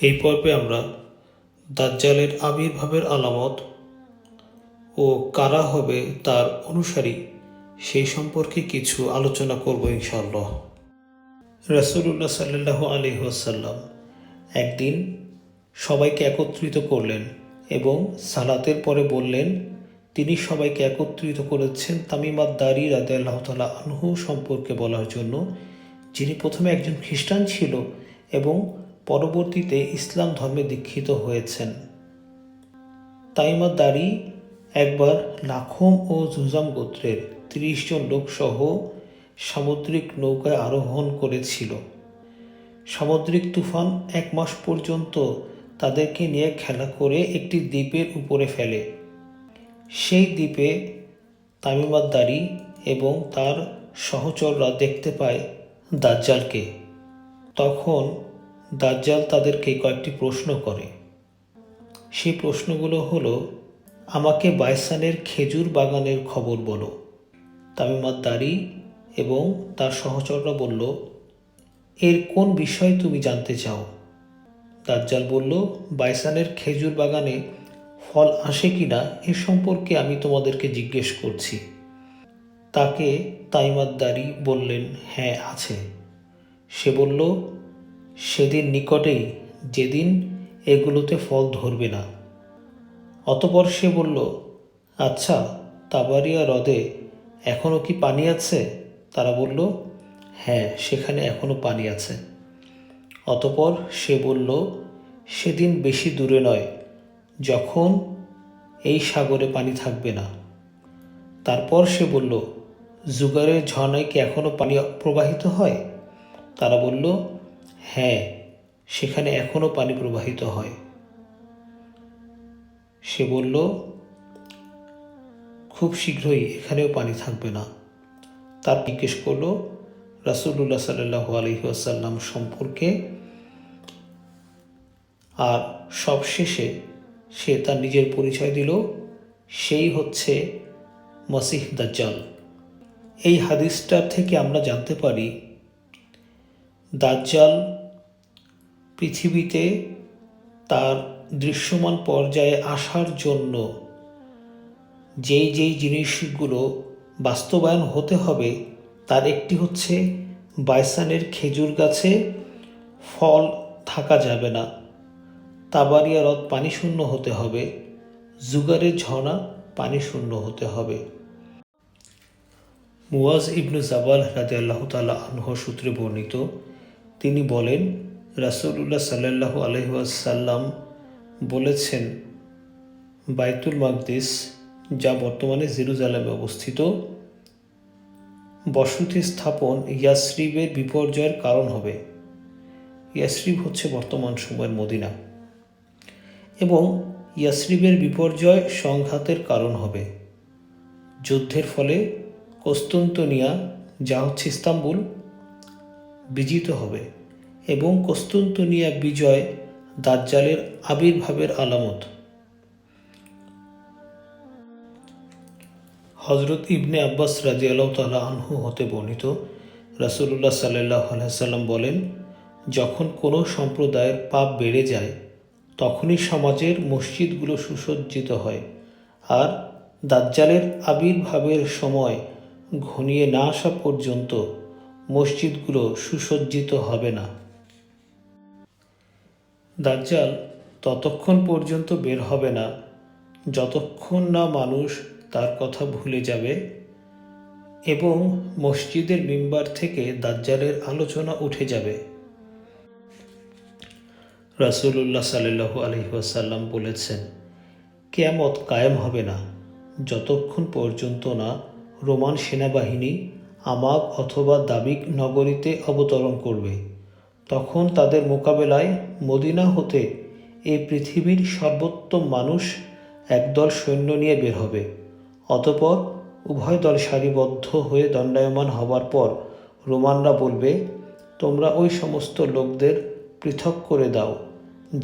এই পর্বে আমরা দাজ্জালের আবির্ভাবের আলামত ও কারা হবে তার অনুসারী সেই সম্পর্কে কিছু আলোচনা করব ইনশাআল্লাহ। রাসূলুল্লাহ সাল্লাল্লাহু আলাইহি ওয়াসাল্লাম একদিন সবাইকে একত্রিত করলেন এবং সালাতের পরে বললেন, তিনি সবাইকে একত্রিত করেছেন তামিম আদ-দারি রাদিয়াল্লাহু তাআলা আনহু সম্পর্কে বলার জন্য, যিনি প্রথমে একজন খ্রিস্টান ছিল এবং পরবর্তীতে ইসলাম ধর্মে দীক্ষিত হয়েছেন। তামিম আদ-দারি একবার লাখম ও জুজাম গোত্রের ৩০ জন লোকসহ সামুদ্রিক নৌকায় আরোহণ করেছিল। সামুদ্রিক তুফান ১ মাস পর্যন্ত তাদেরকে নিয়ে খেলা করে একটি দ্বীপের উপরে ফেলে। সেই দ্বীপে তামিম আদ-দারি এবং তার সহচররা দেখতে পায় দাজ্জালকে। তখন দাজ্জাল তাদেরকে কয়েকটি প্রশ্ন করে। সেই প্রশ্নগুলো হলো, আমাকে বাইসানের খেজুর বাগানের খবর বলো। তামিম আদ-দারি এবং তার সহচররা বলল, এর কোন বিষয় তুমি জানতে চাও? দাজ্জাল বলল, বাইসানের খেজুর বাগানে ফল আসে কিনা এ সম্পর্কে আমি তোমাদেরকে জিজ্ঞেস করছি। তাকে তামিম আদ-দারি বললেন, হ্যাঁ আছে। সে বলল, সেদিন নিকটেই যেদিন এগুলোতে ফল ধরবে না। অতঃপর সে বলল, আচ্ছা, তাবারিয়া হ্রদে এখনও কি পানি আছে? তারা বলল, হ্যাঁ, সেখানে এখনও পানি আছে। অতঃপর সে বলল, সেদিন বেশি দূরে নয় যখন এই সাগরে পানি থাকবে না। তারপর সে বলল, জুগারের ঝর্ণায় কি এখনও পানি প্রবাহিত হয়? তারা বলল, হ্যাঁ, সেখানে এখনও পানি প্রবাহিত হয়। সে বলল, খুব শীঘ্রই এখানেও পানি থাকবে না। তার জিজ্ঞেস করল রাসূলুল্লাহ সাল্লাল্লাহু আলাইহি ওয়াসাল্লাম সম্পর্কে, আর সবশেষে সে তার নিজের পরিচয় দিল, সেই হচ্ছে মসিহ দাজ্জাল। এই হাদিসটা থেকে আমরা জানতে পারি, দাজ্জাল পৃথিবীতে তার দৃশ্যমান পর্যায়ে আসার জন্য যেই জিনিসগুলো বাস্তবায়ন হতে হবে তার একটি হচ্ছে, বাইসানের খেজুর গাছে ফল থাকা যাবে না, তাবারিয়া হ্রদ পানি শূন্য হতে হবে, জুগারের ঝর্ণা পানি শূন্য হতে হবে। মুয়াজ ইবনু জাবাল রাদিয়াল্লাহু তাআলা আনহু সূত্রে বর্ণিত, তিনি বলেন, রাসূলুল্লাহ সাল্লাল্লাহু আলাইহি ওয়াসাল্লাম বলেছেন, বাইতুল মাকদিস, যা বর্তমানে জেরুজালেমে অবস্থিত, বসতি স্থাপন ইয়াসরিবের বিপর্যয়ের কারণ হবে। ইয়াসরিব হচ্ছে বর্তমান সময়ের মদিনা, এবং ইয়াসরিবের বিপর্যয় সংঘাতের কারণ হবে। যুদ্ধের ফলে কস্তুন্তনিয়া, যা হচ্ছে ইস্তাম্বুল, বিজিত হবে এবং কস্তুন্তনিয়া বিজয় দাজ্জালের আবির্ভাবের আলামত। হযরত ইবনে আব্বাস রাদিয়াল্লাহু তাআলা আনহু হতে বর্ণিত, রাসূলুল্লাহ সাল্লাল্লাহু আলাইহি ওয়াসাল্লাম বলেন, যখন কোনো সম্প্রদায়ের পাপ বেড়ে যায় তখনই সমাজের মসজিদগুলো সুসজ্জিত হয়, আর দাজ্জালের আবির্ভাবের সময় ঘনিয়ে না আসা পর্যন্ত মসজিদগুলো সুসজ্জিত হবে না। দাজ্জাল ততক্ষণ পর্যন্ত বের হবে না যতক্ষণ না মানুষ তার কথা ভুলে যাবে এবং মসজিদের মিম্বার থেকে দাজ্জালের আলোচনা উঠে যাবে। রাসূলুল্লাহ সাল্লাল্লাহু আলাইহি ওয়াসাল্লাম বলেছেন, কিয়ামত কায়েম হবে না যতক্ষণ পর্যন্ত না রোমান সেনাবাহিনী আমাগ অথবা দাবিক নগরীতে অবতরণ করবে। তখন তাদের মোকাবেলায় মদিনা হতে এই পৃথিবীর সর্বোত্তম মানুষ একদল সৈন্য নিয়ে বের হবে। অতঃপর উভয় দল সারিবদ্ধ হয়ে দণ্ডায়মান হবার পর রোমানরা বলবে, তোমরা ওই সমস্ত লোকদের পৃথক করে দাও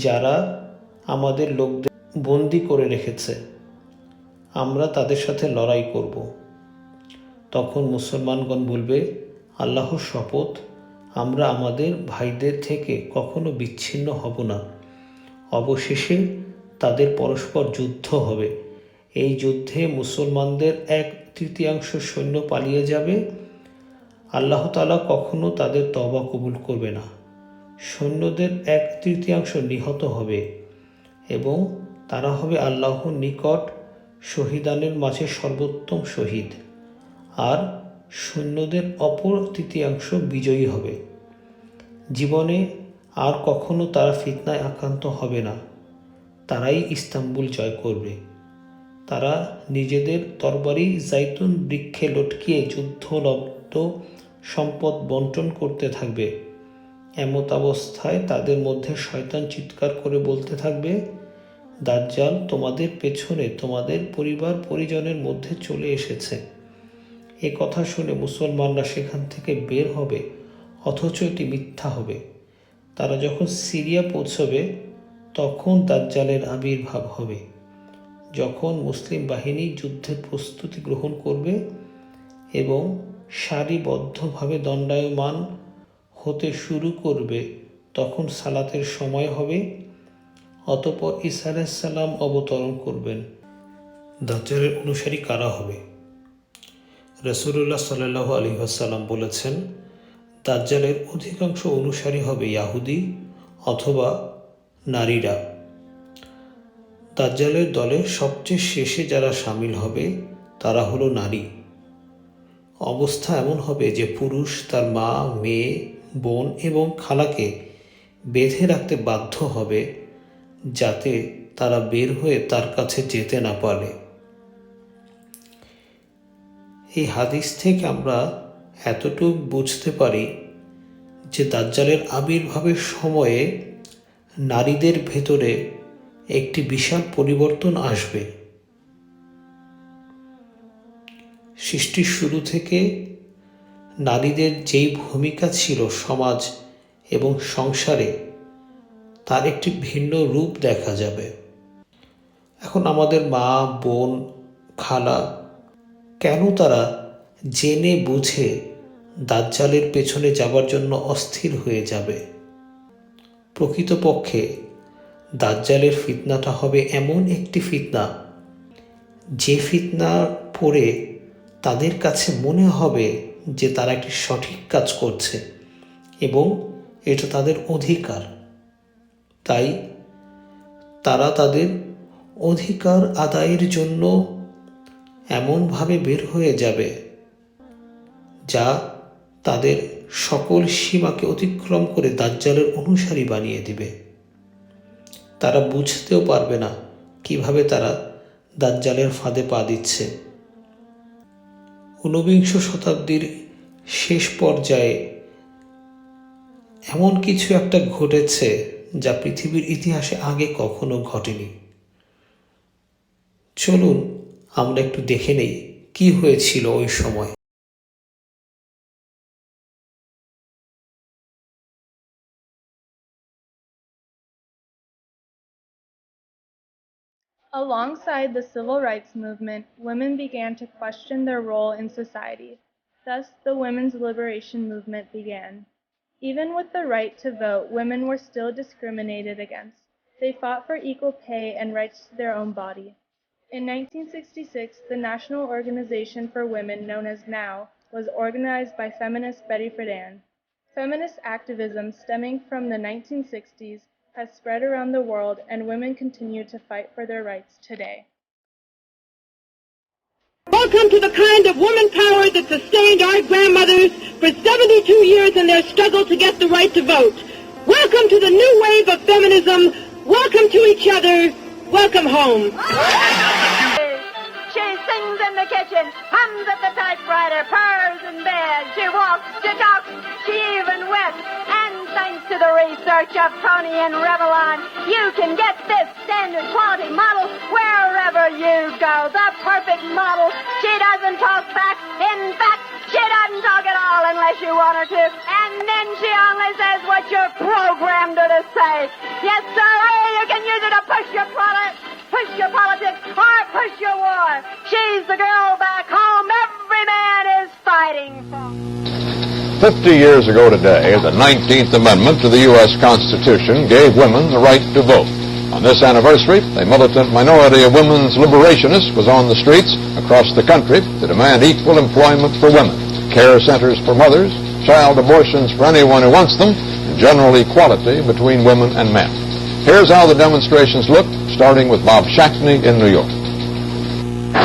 যারা আমাদের লোকদের বন্দী করে রেখেছে, আমরা তাদের সাথে লড়াই করব। তখন মুসলমানগণ বলবে, আল্লাহর শপথ, আমরা আমাদের ভাইদের থেকে কখনো বিচ্ছিন্ন হব না অবশেষে তাদের পরস্পর যুদ্ধ হবে। এই যুদ্ধে মুসলমানদের 1/3 সৈন্য পালিয়ে যাবে। আল্লাহ তাআলা কখনো তাদের তওবা কবুল করবে না। সৈন্যদের 1/3 নিহত হবে এবং তারা হবে আল্লাহর নিকট শহীদানের মাঝে সর্বোত্তম শহীদ, আর সৈন্যদের অপর 1/3 বিজয়ী হবে। জীবনে আর কখনো তারা ফিতনায় আক্রান্ত হবে না। তারাই ইস্তাম্বুল জয় করবে। তারা নিজেদের তরবারি জাইতুন বৃক্ষে লটকিয়ে যুদ্ধলব্ধ সম্পদ বন্টন করতে থাকবে। এমত অবস্থায় তাদের মধ্যে শয়তান চিৎকার করে বলতে থাকবে, দাজ্জাল তোমাদের পেছনে তোমাদের পরিবার পরিজনের মধ্যে চলে এসেছে। এ কথা শুনে মুসলমানরা সেখান থেকে বের হবে, অথচ এটি মিথ্যা হবে। তারা যখন সিরিয়া পৌঁছবে তখন দাজ্জালের আবির্ভাব হবে। যখন মুসলিম বাহিনী যুদ্ধের প্রস্তুতি গ্রহণ করবে এবং সারিবদ্ধভাবে দণ্ডায়মান হতে শুরু করবে, তখন সালাতের সময় হবে। অতঃপর ঈসা আলাইহিস সালাম অবতরণ করবেন। দাজ্জালের অনুসারী কারা হবে? রাসূলুল্লাহ সাল্লাল্লাহু আলাইহি ওয়াসাল্লাম বলেছেন, দাজ্জালের অধিকাংশ অনুসারী হবে ইহুদি অথবা নারীরা। দাজ্জালের দলে সবচেয়ে শেষে যারা শামিল হবে তারা হলো নারী। অবস্থা এমন হবে যে পুরুষ তার মা, মেয়ে, বোন এবং খালাকে বেঁধে রাখতে বাধ্য হবে, যাতে তারা বের হয়ে তার কাছে যেতে না পারে। এই হাদিস থেকে আমরা এতটুকু বুঝতে পারি যে দাজ্জালের আবির্ভাবের সময়ে নারীদের ভেতরে একটি বিশাল পরিবর্তন আসবে। সৃষ্টির শুরু থেকে নারীদের যেই ভূমিকা ছিল সমাজ এবং সংসারে, তার একটি ভিন্ন রূপ দেখা যাবে। এখন আমাদের মা, বোন, খালা কেন তারা জেনে বুঝে দাজ্জালের পেছনে যাবার জন্য অস্থির হয়ে যাবে? প্রকৃতপক্ষে দাজ্জালের ফিতনাটা হবে এমন একটি ফিতনা, যে ফিতনা পড়ে তাদের কাছে মনে হবে যে তারা একটি সঠিক কাজ করছে এবং এটা তাদের অধিকার। তাই তারা তাদের অধিকার আদায়ের জন্য এমনভাবে বের হয়ে যাবে যা তাদের সকল সীমাকে অতিক্রম করে দাজ্জালের অনুসারী বানিয়ে দিবে। তারা বুঝতেও পারবে না কিভাবে তারা দাজ্জালের ফাঁদে পা দিচ্ছে। ঊনবিংশ শতাব্দীর শেষ পর্যায়ে এমন কিছু একটা ঘটেছে যা পৃথিবীর ইতিহাসে আগে কখনো ঘটেনি। চলুন আমরা একটু দেখে নেই কি হয়েছিল ওই সময়। Alongside the civil rights movement, women began to question their role in society. Thus, the women's liberation movement began. Even with the right to vote, women were still discriminated against. They fought for equal pay and rights to their own body. In 1966, the National Organization for Women, known as NOW, was organized by feminist Betty Friedan. Feminist activism stemming from the 1960s has spread around the world, and women continue to fight for their rights today. Welcome to the kind of woman power that sustained our grandmothers for 72 years in their struggle to get the right to vote. Welcome to the new wave of feminism. Welcome to each other. Welcome home. She sings in the kitchen, hums at the typewriter, purrs in bed. She walks, she talks, she even whips. And thanks to the research of Tony and Revlon, you can get this standard quality model wherever you go. The perfect model. She doesn't talk back. In fact, she doesn't talk at all unless you want her to. And then she only says what you're programmed her to say. Yes, sir, you can use her to push your product, push your politics, or push your war. She's the girl back home every man is fighting for. 50 years ago today, the 19th Amendment to the U.S. Constitution gave women the right to vote. On this anniversary, a militant minority of women's liberationists was on the streets across the country to demand equal employment for women, care centers for mothers, child abortions for anyone who wants them, and general equality between women and men. Here's how the demonstrations looked, starting with Bob Shackney in New York.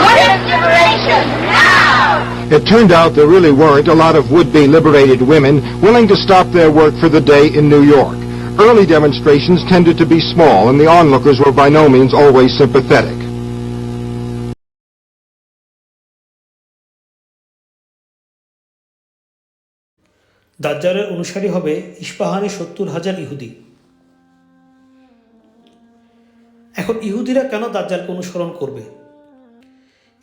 What is liberation now? It turned out there really weren't a lot of would-be liberated women willing to stop their work for the day in New York. Early demonstrations tended to be small, and the onlookers were by no means always sympathetic. দাজ্জালের অনুসারী হবে ইস্পাহানে 70,000 ইহুদি। এখন ইহুদিরা কেন দাজ্জালকে অনুসরণ করবে?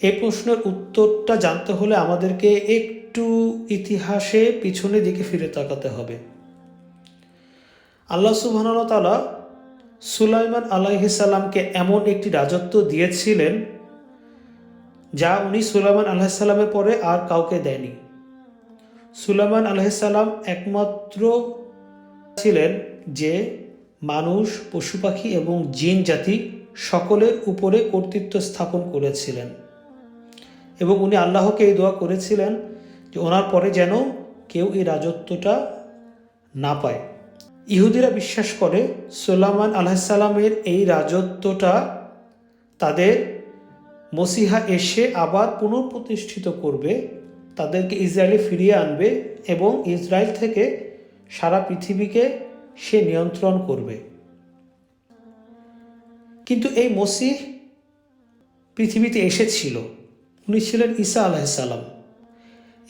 এই প্রশ্নের উত্তরটা জানতে হলে আমাদেরকে একটু ইতিহাসে পিছনের দিকে ফিরে তাকাতে হবে। আল্লাহ সুবহানাহু ওয়া তাআলা সুলাইমান আলাইহিস সালামকে এমন একটি রাজত্ব দিয়েছিলেন যা উনি সুলাইমান আলাইহিস সালামের পরে আর কাউকে দেয়নি। সুলাইমান আলাইহিস সালাম একমাত্র ছিলেন যে মানুষ, পশু পাখি এবং জিন জাতি সকলের উপরে কর্তৃত্ব স্থাপন করেছিলেন, এবং উনি আল্লাহকে এই দোয়া করেছিলেন যে ওনার পরে যেন কেউ এই রাজত্বটা না পায়। ইহুদিরা বিশ্বাস করে সুলাইমান আলাইহিস সালামের এই রাজত্বটা তাদের মসিহা এসে আবার পুনঃপ্রতিষ্ঠিত করবে, তাদেরকে ইসরায়েলে ফিরিয়ে আনবে এবং ইসরায়েল থেকে সারা পৃথিবীকে সে নিয়ন্ত্রণ করবে। কিন্তু এই মসিহ পৃথিবীতে এসেছিল, উনি ছিলেন ঈসা আলাইহিস সালাম।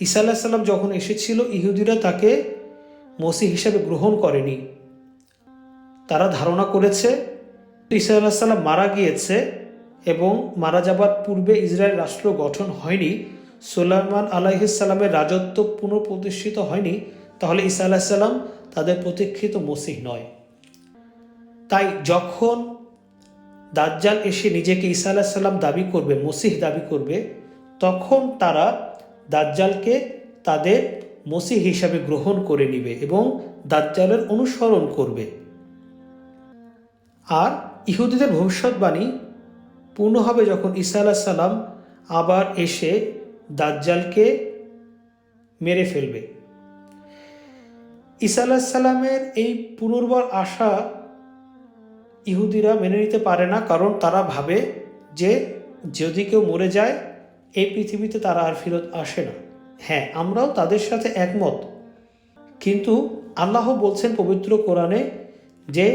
ঈসা আলাইহিস সালাম যখন এসেছিল, ইহুদিরা তাকে মসিহ হিসাবে গ্রহণ করেনি। তারা ধারণা করেছে ঈসা আলাইহিস সালাম মারা গিয়েছে এবং মারা যাবার পূর্বে ইসরায়েল রাষ্ট্র গঠন হয়নি, সুলাইমান আলাইহিস সালামের রাজত্ব পুনঃপ্রতিষ্ঠিত হয়নি, তাহলে ঈসা আলাইহিস সালাম তাদের প্রতীক্ষিত মসিহ নয়। তাই যখন দাজ্জাল এসে নিজেকে ঈসা আলাইহিস সালাম দাবি করবে, মসিহ দাবি করবে, তখন তারা দাজ্জালকে তাদের মসিহ হিসাবে গ্রহণ করে নিবে এবং দাজ্জালের অনুসরণ করবে। আর ইহুদিদের ভবিষ্যৎবাণী পূর্ণ হবে যখন ঈসা আলাইহিস সালাম আবার এসে দাজ্জালকে মেরে ফেলবে। ঈসা আলাইহিস সালামের এই পুনর্বার আসা ইহুদিরা মেনে নিতে পারে না, কারণ তারা ভাবে যে যদি কেউ মরে যায় এই পৃথিবীতে তারা আর ফেরত আসে না। হ্যাঁ, আমরাও তাদের সাথে একমত, কিন্তু আল্লাহ বলছেন পবিত্র কোরআনে যে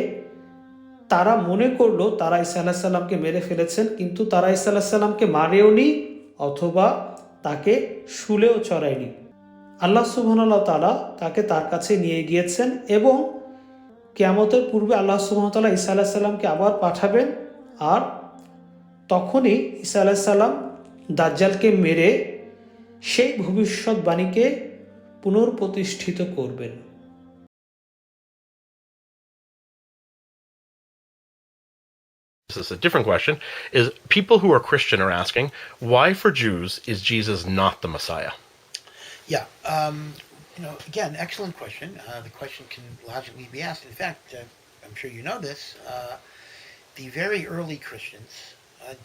তারা মনে করলো তারা ঈসা আলাইহিস সালামকে মেরে ফেলেছেন, কিন্তু তারা ঈসা আলাইহিস সালামকে মারেওনি অথবা তাকে শুলেও চড়ায়নি। আল্লাহ সুবহানাহু ওয়া তাআলা তাকে তার কাছে নিয়ে গিয়েছেন এবং কিয়ামতের পূর্বে আল্লাহ সুবহানাহু ওয়া তাআলা ঈসা আলাইহিস সালামকে আবার পাঠাবেন, আর তখনই ঈসা আলাইহিস সালাম দাজ্জালকে মেরে সেই ভবিষ্যৎবাণীকে পুনঃপ্রতিষ্ঠিত করবেন। This is a different question, is people who are Christian are asking, why for Jews is Jesus not the Messiah? Yeah, again, excellent question. The question can logically be asked. In fact, I'm sure you know this, the very early Christians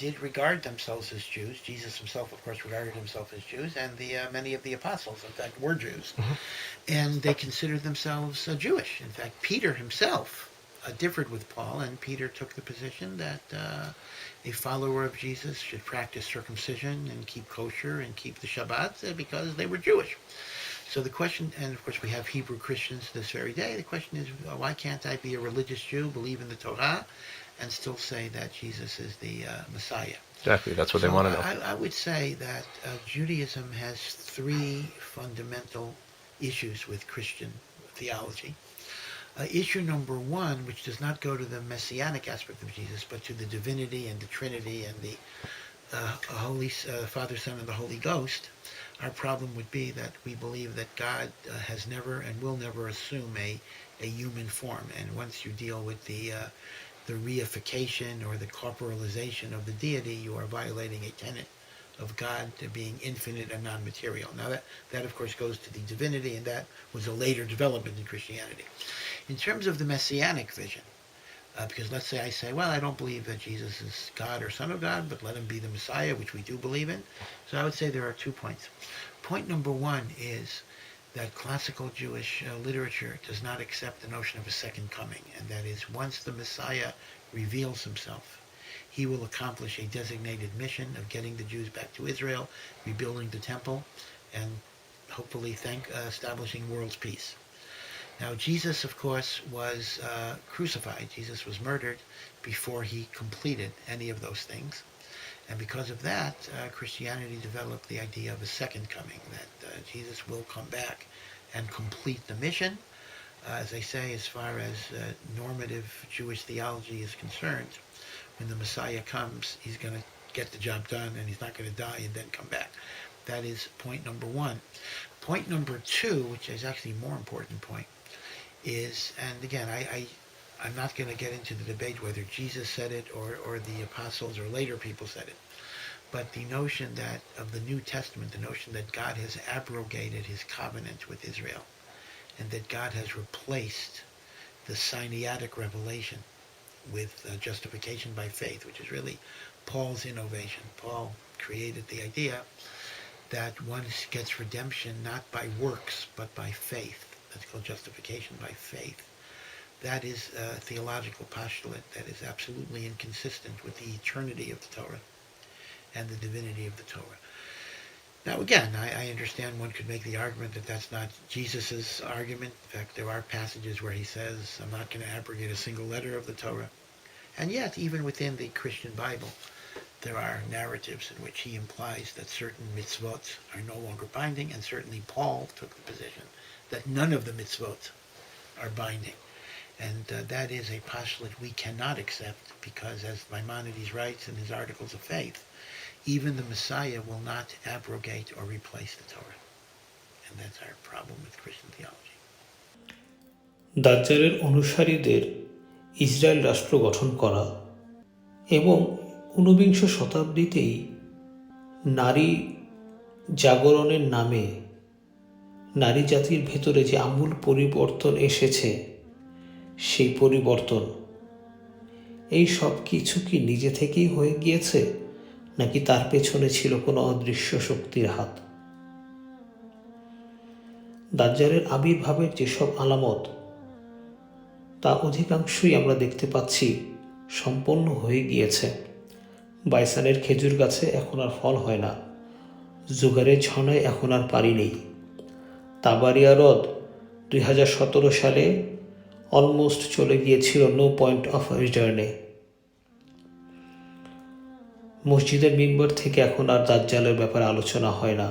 did regard themselves as Jews. Jesus himself, of course, regarded himself as Jews, and many of the apostles, in fact, were Jews. Mm-hmm. And they considered themselves Jewish. In fact, Peter himself differed with Paul, and Peter took the position that a follower of Jesus should practice circumcision and keep kosher and keep the Shabbat because they were Jewish. So the question, and of course we have Hebrew Christians this very day, the question is, why can't I be a religious Jew, believe in the Torah, and still say that Jesus is the Messiah? Exactly, that's what they want to know. I would say that Judaism has three fundamental issues with Christian theology. Issue number one, which does not go to the messianic aspect of Jesus, but to the divinity and the Trinity and the Holy Father, Son, and the Holy Ghost. Our problem would be that we believe that God has never and will never assume a human form, and once you deal with the reification or the corporalization of the deity, you are violating a tenet of God to being infinite and non-material. Now that of course goes to the divinity, and that was a later development in Christianity. In terms of the messianic vision, Because let's say I say, well, I don't believe that Jesus is God or Son of God, but let him be the Messiah, which we do believe in. So I would say there are 2 points. Point number one is that classical Jewish literature does not accept the notion of a second coming, and that is once the Messiah reveals himself, he will accomplish a designated mission of getting the Jews back to Israel, rebuilding the temple, and hopefully establishing world's peace. Now, Jesus, of course, was crucified. Jesus was murdered before he completed any of those things. And because of that, Christianity developed the idea of a second coming, that Jesus will come back and complete the mission. As I say, as far as normative Jewish theology is concerned, when the Messiah comes, he's going to get the job done, and he's not going to die and then come back. That is point number one. Point number two, which is actually a more important point, is, and again, I'm not going to get into the debate whether Jesus said it or the apostles or later people said it, but the notion that of the New Testament, the notion that God has abrogated his covenant with Israel, and that God has replaced the Sinaitic revelation with justification by faith, which is really Paul's innovation. Paul created the idea that one gets redemption not by works, but by faith. That's called justification by faith. That is a theological postulate that is absolutely inconsistent with the eternity of the Torah and the divinity of the Torah. Now again, I understand one could make the argument that that's not Jesus' argument. In fact, there are passages where he says, I'm not going to abrogate a single letter of the Torah. And yet, even within the Christian Bible, there are narratives in which he implies that certain mitzvot are no longer binding, and certainly Paul took the position that none of the mitzvot are binding. And that is a postulate we cannot accept because, as Maimonides writes in his Articles of Faith, even the Messiah will not abrogate or replace the Torah. And that's our problem with Christian theology. দাজ্জালের অনুসারীদের Israel রাষ্ট্র গঠন করা এবং ঊনবিংশ শতাব্দীতেই নারী জাগরণের নামে নারী জাতির ভেতরে যে আমূল পরিবর্তন এসেছে, সেই পরিবর্তন এই সব কিছু কি নিজে থেকেই হয়ে গিয়েছে, নাকি তার পেছনে ছিল কোনো অদৃশ্য শক্তির হাত? দাজ্জালের আবির্ভাবের যেসব আলামত, তা অধিকাংশই আমরা দেখতে পাচ্ছি সম্পন্ন হয়ে গিয়েছে। বাইসানের খেজুর গাছে এখন আর ফল হয় না, জোগাড়ের ঝর্ণায় এখন আর পানি নেই। তাবারিয়া হ্রদ 2017 সালে অলমোস্ট চলে গিয়েছিল নো পয়েন্ট অফ রিটার্নে। মসজিদের মিম্বর থেকে এখন আর দাজ্জালের ব্যাপারে আলোচনা হয় না।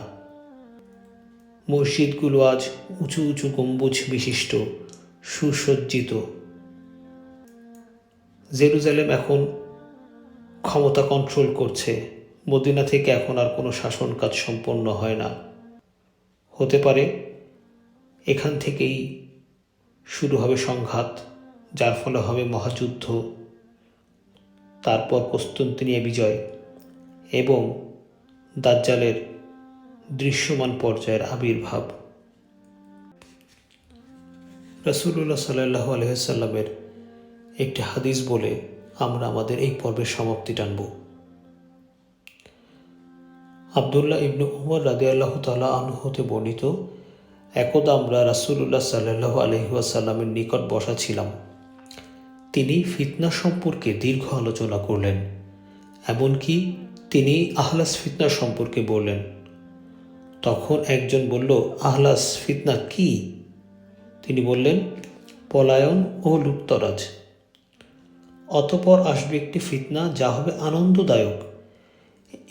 মসজিদগুলো আজ উঁচু উঁচু গম্বুজ বিশিষ্ট, সুসজ্জিত। জেরুজালেম এখন ক্ষমতা কন্ট্রোল করছে। মদিনা থেকে এখন আর কোনো শাসন কাজ সম্পন্ন হয় না। হতে পারে এখান থেকেই শুরু হবে সংঘাত, যার ফলে হবে মহাযুদ্ধ, তারপর কুস্তুনতিনিয়া বিজয় এবং দাজ্জালের দৃশ্যমান পর্যায়ের আবির্ভাব। রাসূলুল্লাহ সাল্লাল্লাহু আলাইহি ওয়াসাল্লামের একটি হাদিস বলে আমরা আমাদের এই পর্বের সমাপ্তি টানব। আব্দুল্লাহ ইবনে উমর রাদিয়াল্লাহু তাআলা আনহু হতে বর্ণিত, একদা আমরা রাসূলুল্লাহ সাল্লাল্লাহু আলাইহি ওয়াসাল্লামের নিকট বসা ছিলাম। তিনি ফিতনা সম্পর্কে দীর্ঘ আলোচনা করলেন, এমনকি তিনি আহলাস ফিতনা সম্পর্কে বললেন। তখন একজন বলল, আহলাস ফিতনা কি? তিনি বললেন, পলায়ন ও লুপ্তরাজ। অতঃপর আসবে একটি ফিতনা যা হবে আনন্দদায়ক,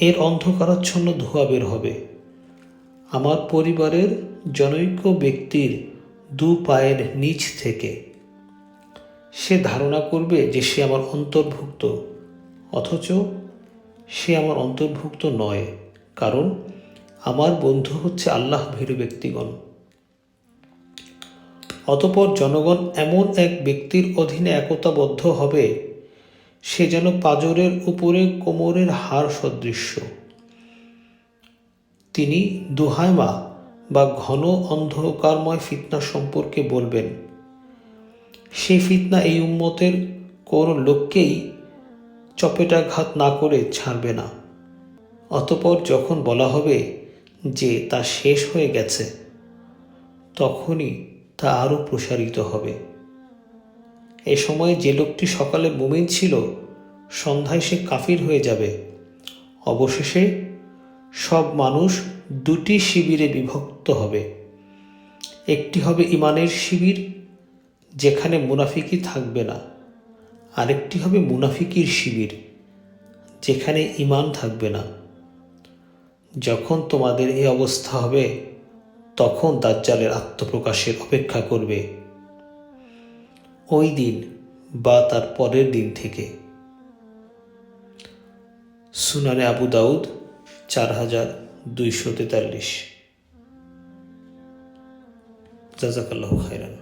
এর অন্ধকারাচ্ছন্ন ধোঁয়া বের হবে। আমার পরিবারের জনৈক ব্যক্তির 2 পায়ের নিচ থেকে সে ধারণা করবে যে সে আমার অন্তর্ভুক্ত, অথচ সে আমার অন্তর্ভুক্ত নয়, কারণ আমার বন্ধু হচ্ছে আল্লাহ ভীরু ব্যক্তিগণ। অতঃপর জনগণ এমন এক ব্যক্তির অধীনে একতাবদ্ধ হবে, সে যেন পাঁজরের উপরে কোমরের হাড় সদৃশ্য। তিনি দুহায়মা বা ঘন অন্ধকারময় ফিতনা সম্পর্কে বলবেন। সেই ফিতনা এই উম্মতের কোনো লোককেই চপেটাঘাত না করে ছাড়বে না। অতঃপর যখন বলা হবে যে তা শেষ হয়ে গেছে, তখনই তা আরও প্রসারিত হবে। এ সময়ে যে লোকটি সকালে মুমিন ছিল, সন্ধ্যায় সে কাফির হয়ে যাবে। অবশেষে সব মানুষ দুটি শিবিরে বিভক্ত হবে। একটি হবে ইমানের শিবির, যেখানে মুনাফিকি থাকবে না। আরেকটি হবে মুনাফিকির শিবির, যেখানে ঈমান থাকবে না। যখন তোমাদের এই অবস্থা হবে, তখন দাজ্জালের আত্মপ্রকাশের অপেক্ষা করবে, ওই দিন বা তার পরের দিন থেকে। সুনানে আবু দাউদ 4243। জাযাকাল্লাহু খাইরান।